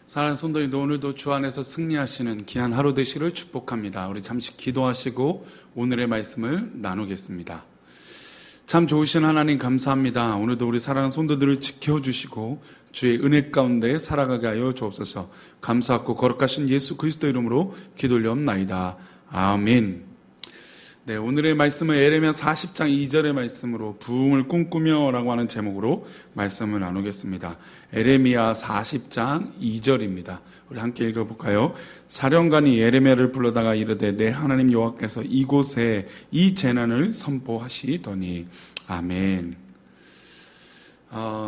사랑하는 성도님도 오늘도 주 안에서 승리하시는 귀한 하루 되시기를 축복합니다. 우리 잠시 기도하시고 오늘의 말씀을 나누겠습니다. 참 좋으신 하나님 감사합니다. 오늘도 우리 사랑하는 성도들을 지켜주시고 주의 은혜 가운데 살아가게 하여 주옵소서. 감사하고 거룩하신 예수 그리스도 이름으로 기도 올려옵나이다. 아멘. 네, 오늘의 말씀은 에레미야 40장 2절의 말씀으로 부흥을 꿈꾸며 라고 하는 제목으로 말씀을 나누겠습니다. 에레미야 40장 2절입니다. 우리 함께 읽어볼까요? 사령관이 에레미야를 불러다가 이르되 내 하나님 여호와께서 이곳에 이 재난을 선포하시더니. 아멘.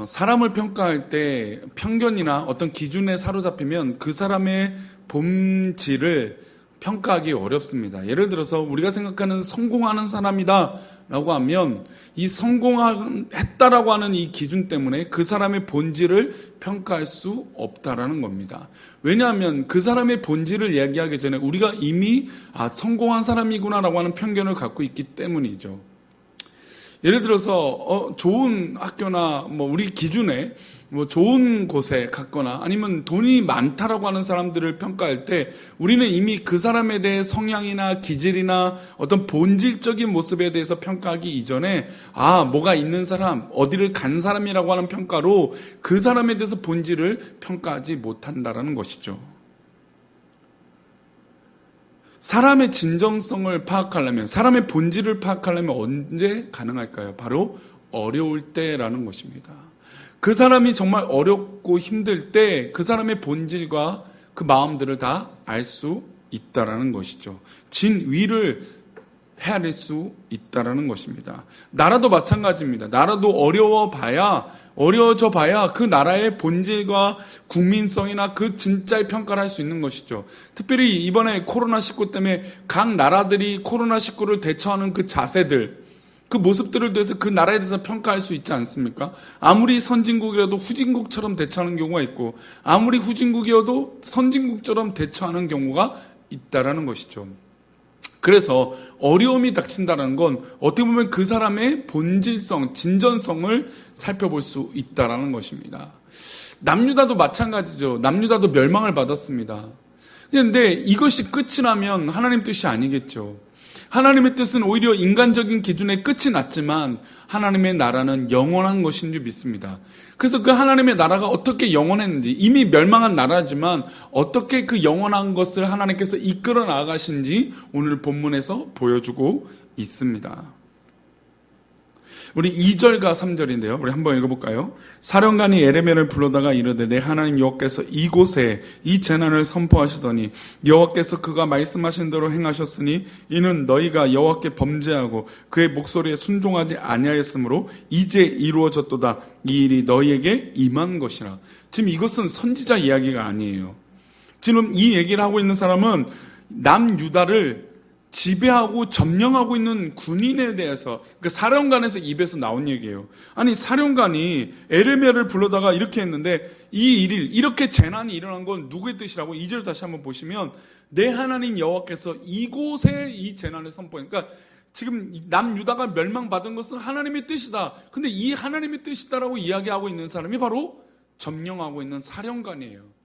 사람을 평가할 때 편견이나 어떤 기준에 사로잡히면 그 사람의 본질을 평가하기 어렵습니다. 예를 들어서 우리가 생각하는 성공하는 사람이다 라고 하면 이 성공했다라고 하는 이 기준 때문에 그 사람의 본질을 평가할 수 없다라는 겁니다. 왜냐하면 그 사람의 본질을 이야기하기 전에 우리가 이미 성공한 사람이구나 라고 하는 편견을 갖고 있기 때문이죠. 예를 들어서 좋은 학교나 우리 기준에 좋은 곳에 갔거나 아니면 돈이 많다라고 하는 사람들을 평가할 때 우리는 이미 그 사람에 대해 성향이나 기질이나 어떤 본질적인 모습에 대해서 평가하기 이전에 뭐가 있는 사람, 어디를 간 사람이라고 하는 평가로 그 사람에 대해서 본질을 평가하지 못한다라는 것이죠. 사람의 진정성을 파악하려면, 사람의 본질을 파악하려면 언제 가능할까요? 바로 어려울 때라는 것입니다. 그 사람이 정말 어렵고 힘들 때 그 사람의 본질과 그 마음들을 다 알 수 있다라는 것이죠. 진위를 헤아릴 수 있다라는 것입니다. 나라도 마찬가지입니다. 나라도 어려워져 봐야 그 나라의 본질과 국민성이나 그 진짜의 평가를 할 수 있는 것이죠. 특별히 이번에 코로나19 때문에 각 나라들이 코로나19를 대처하는 그 자세들, 그 모습들을 대해서 그 나라에 대해서 평가할 수 있지 않습니까? 아무리 선진국이라도 후진국처럼 대처하는 경우가 있고 아무리 후진국이어도 선진국처럼 대처하는 경우가 있다라는 것이죠. 그래서 어려움이 닥친다는 건 어떻게 보면 그 사람의 본질성, 진전성을 살펴볼 수 있다라는 것입니다. 남유다도 마찬가지죠. 남유다도 멸망을 받았습니다. 그런데 이것이 끝이라면 하나님 뜻이 아니겠죠. 하나님의 뜻은 오히려 인간적인 기준에 끝이 났지만 하나님의 나라는 영원한 것인 줄 믿습니다. 그래서 그 하나님의 나라가 어떻게 영원했는지, 이미 멸망한 나라지만 어떻게 그 영원한 것을 하나님께서 이끌어 나가신지 오늘 본문에서 보여주고 있습니다. 우리 2절과 3절인데요. 우리 한번 읽어볼까요? 사령관이 에레미야를 불러다가 이르되 내 하나님 여호와께서 이곳에 이 재난을 선포하시더니 여호와께서 그가 말씀하신 대로 행하셨으니 이는 너희가 여호와께 범죄하고 그의 목소리에 순종하지 아니하였으므로 이제 이루어졌도다. 이 일이 너희에게 임한 것이라. 지금 이것은 선지자 이야기가 아니에요. 지금 이 얘기를 하고 있는 사람은 남유다를 지배하고 점령하고 있는 군인에 대해서, 그 사령관에서 입에서 나온 얘기예요. 아니, 사령관이 에레미야를 불러다가 이렇게 했는데 이 일이 이렇게 재난이 일어난 건 누구의 뜻이라고 2절 다시 한번 보시면 내 하나님 여호와께서 이곳에 이 재난을 선포해. 그러니까 지금 남유다가 멸망받은 것은 하나님의 뜻이다. 근데 이 하나님의 뜻이다라고 이야기하고 있는 사람이 바로 점령하고 있는 사령관이에요.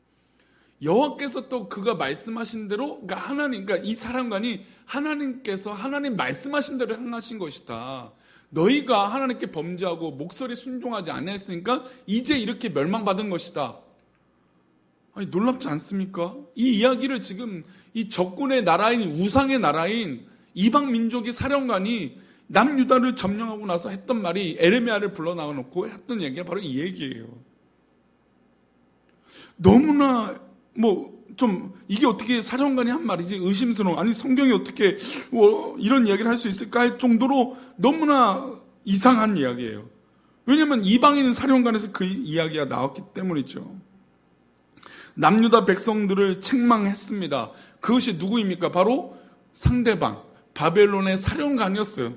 여호와께서 또 그가 말씀하신 대로, 그러니까 이 사령관이 하나님께서 하나님 말씀하신 대로 행하신 것이다. 너희가 하나님께 범죄하고 목소리 순종하지 않았으니까 이제 이렇게 멸망받은 것이다. 아니, 놀랍지 않습니까? 이 이야기를 지금 이 적군의 나라인, 우상의 나라인 이방 민족의 사령관이 남유다를 점령하고 나서 했던 말이, 에레미야를 불러나가 놓고 했던 얘기가 바로 이 얘기예요. 너무나 이게 어떻게 사령관이 한 말이지 의심스러운, 아니 성경이 어떻게 이런 이야기를 할 수 있을까 할 정도로 너무나 이상한 이야기예요. 왜냐하면 이방인 사령관에서 그 이야기가 나왔기 때문이죠. 남유다 백성들을 책망했습니다. 그것이 누구입니까? 바로 상대방 바벨론의 사령관이었어요.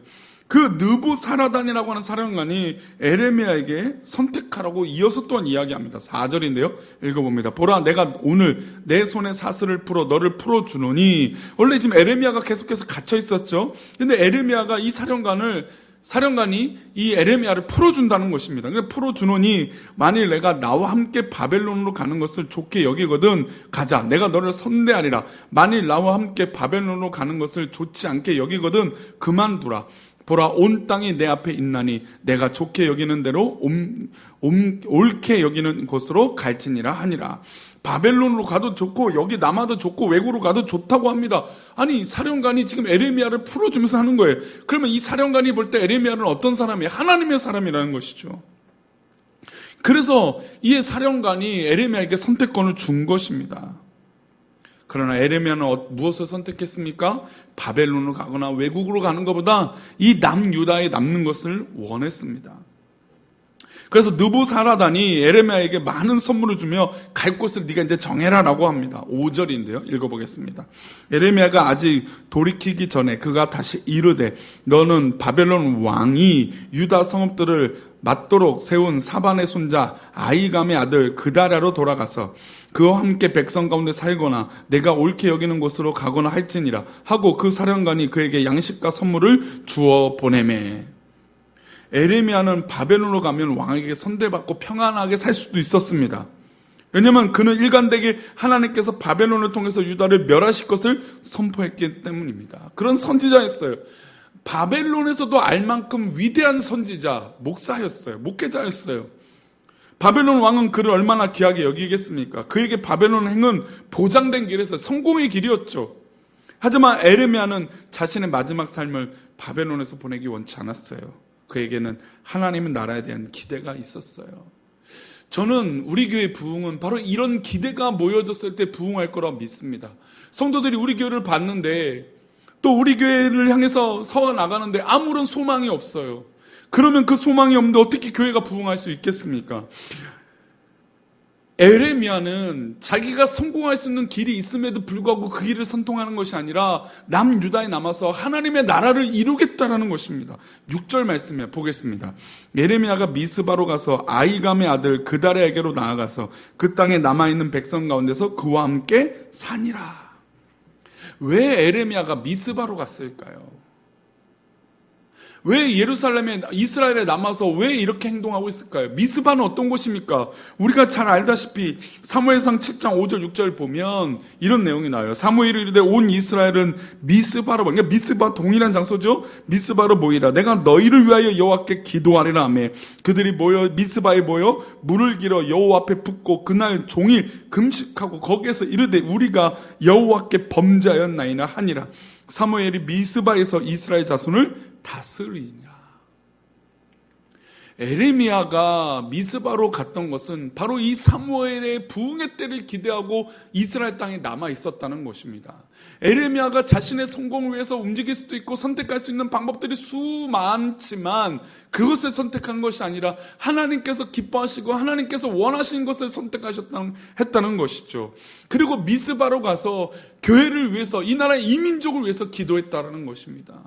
그 느부사라단이라고 하는 사령관이 에레미야에게 선택하라고 이어서 또한 이야기합니다. 4절인데요. 읽어봅니다. 보라, 내가 오늘 내 손에 사슬을 풀어 너를 풀어주노니. 원래 지금 에레미야가 계속해서 갇혀 있었죠. 근데 에레미야가 이 사령관을 사령관이 이 에레미야를 풀어준다는 것입니다. 그러니까 풀어주노니 만일 내가 나와 함께 바벨론으로 가는 것을 좋게 여기거든 가자. 내가 너를 선대하리라. 만일 나와 함께 바벨론으로 가는 것을 좋지 않게 여기거든 그만두라. 보라, 온 땅이 내 앞에 있나니 내가 좋게 여기는 대로 옳게 여기는 곳으로 갈지니라 하니라. 바벨론으로 가도 좋고 여기 남아도 좋고 외국으로 가도 좋다고 합니다. 아니, 사령관이 지금 에레미야를 풀어주면서 하는 거예요. 그러면 이 사령관이 볼 때 에레미야는 어떤 사람이에요? 하나님의 사람이라는 것이죠. 그래서 이 사령관이 에레미야에게 선택권을 준 것입니다. 그러나 에레미야는 무엇을 선택했습니까? 바벨론으로 가거나 외국으로 가는 것보다 이 남유다에 남는 것을 원했습니다. 그래서 느부사라단이 에레미야에게 많은 선물을 주며 갈 곳을 네가 이제 정해라라고 합니다. 5절인데요. 읽어보겠습니다. 에레미야가 아직 돌이키기 전에 그가 다시 이르되 너는 바벨론 왕이 유다 성읍들을 맞도록 세운 사반의 손자 아이감의 아들 그다랴로 돌아가서 그와 함께 백성 가운데 살거나 내가 옳게 여기는 곳으로 가거나 할지니라 하고 그 사령관이 그에게 양식과 선물을 주어 보내매. 에레미야는 바벨론으로 가면 왕에게 선대받고 평안하게 살 수도 있었습니다. 왜냐하면 그는 일관되게 하나님께서 바벨론을 통해서 유다를 멸하실 것을 선포했기 때문입니다. 그런 선지자였어요. 바벨론에서도 알만큼 위대한 선지자, 목사였어요. 목회자였어요. 바벨론 왕은 그를 얼마나 귀하게 여기겠습니까? 그에게 바벨론 행은 보장된 길에서 성공의 길이었죠. 하지만 에레미야는 자신의 마지막 삶을 바벨론에서 보내기 원치 않았어요. 그에게는 하나님의 나라에 대한 기대가 있었어요. 저는 우리 교회 부흥은 바로 이런 기대가 모여졌을 때 부흥할 거라고 믿습니다. 성도들이 우리 교회를 봤는데 또 우리 교회를 향해서 서가 나가는데 아무런 소망이 없어요. 그러면 그 소망이 없는데 어떻게 교회가 부흥할 수 있겠습니까? 에레미야는 자기가 성공할 수 있는 길이 있음에도 불구하고 그 길을 선통하는 것이 아니라 남유다에 남아서 하나님의 나라를 이루겠다라는 것입니다. 6절 말씀에 보겠습니다. 에레미야가 미스바로 가서 아이감의 아들 그다랴에게로 나아가서 그 땅에 남아있는 백성 가운데서 그와 함께 사니라. 왜 에레미야가 미스바로 갔을까요? 왜 예루살렘에 이스라엘에 남아서 왜 이렇게 행동하고 있을까요? 미스바는 어떤 곳입니까? 우리가 잘 알다시피 사무엘상 7장 5절 6절 보면 이런 내용이 나와요. 사무엘이 이르되 온 이스라엘은 미스바로, 그러니까 미스바 동일한 장소죠. 미스바로 모이라. 내가 너희를 위하여 여호와께 기도하리라 하며 그들이 모여 미스바에 모여 물을 길어 여호와 앞에 붓고 그날 종일 금식하고 거기에서 이르되 우리가 여호와께 범죄하였나이나 하니라. 사무엘이 미스바에서 이스라엘 자손을 다스리니라. 에레미야가 미스바로 갔던 것은 바로 이 사무엘의 부흥의 때를 기대하고 이스라엘 땅에 남아 있었다는 것입니다. 에레미야가 자신의 성공을 위해서 움직일 수도 있고 선택할 수 있는 방법들이 수많지만 그것을 선택한 것이 아니라 하나님께서 기뻐하시고 하나님께서 원하시는 것을 했다는 것이죠. 그리고 미스바로 가서 교회를 위해서 이 나라의 이민족을 위해서 기도했다는 것입니다.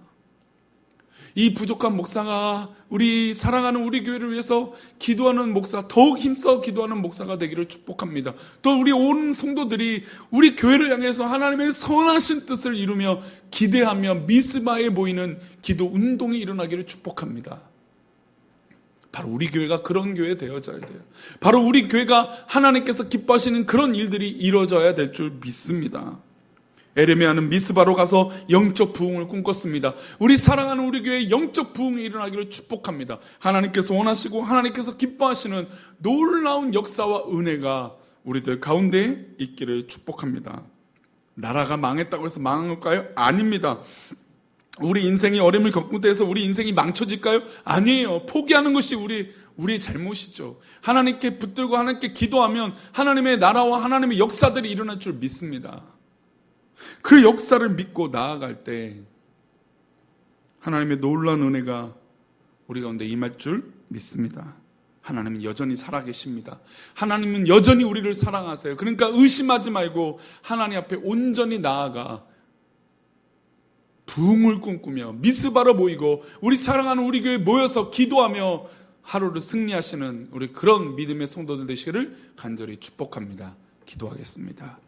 이 부족한 목사가 우리 사랑하는 우리 교회를 위해서 기도하는 목사, 더욱 힘써 기도하는 목사가 되기를 축복합니다. 또 우리 온 성도들이 우리 교회를 향해서 하나님의 선하신 뜻을 이루며 기대하며 미스바에 모이는 기도 운동이 일어나기를 축복합니다. 바로 우리 교회가 그런 교회 되어져야 돼요. 바로 우리 교회가 하나님께서 기뻐하시는 그런 일들이 이루어져야 될 줄 믿습니다. 에레미야는 미스바로 가서 영적 부흥을 꿈꿨습니다. 우리 사랑하는 우리 교회에 영적 부흥이 일어나기를 축복합니다. 하나님께서 원하시고 하나님께서 기뻐하시는 놀라운 역사와 은혜가 우리들 가운데 있기를 축복합니다. 나라가 망했다고 해서 망한 걸까요? 아닙니다. 우리 인생이 어려움을 겪고 해서 우리 인생이 망쳐질까요? 아니에요. 포기하는 것이 우리의 잘못이죠. 하나님께 붙들고 하나님께 기도하면 하나님의 나라와 하나님의 역사들이 일어날 줄 믿습니다. 그 역사를 믿고 나아갈 때 하나님의 놀라운 은혜가 우리 가운데 임할 줄 믿습니다. 하나님은 여전히 살아계십니다. 하나님은 여전히 우리를 사랑하세요. 그러니까 의심하지 말고 하나님 앞에 온전히 나아가 부흥을 꿈꾸며 미스바로 모이고 우리 사랑하는 우리 교회에 모여서 기도하며 하루를 승리하시는 우리 그런 믿음의 성도들 되시기를 간절히 축복합니다. 기도하겠습니다.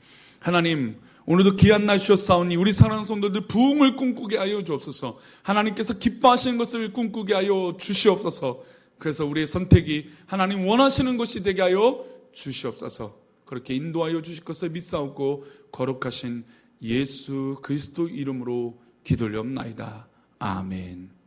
하나님, 오늘도 귀한 날 주셨사오니 우리 사랑하는 성도들 부흥을 꿈꾸게 하여 주옵소서. 하나님께서 기뻐하시는 것을 꿈꾸게 하여 주시옵소서. 그래서 우리의 선택이 하나님 원하시는 것이 되게 하여 주시옵소서. 그렇게 인도하여 주실 것을 믿사옵고 거룩하신 예수 그리스도 이름으로 기도올리옵나이다. 아멘.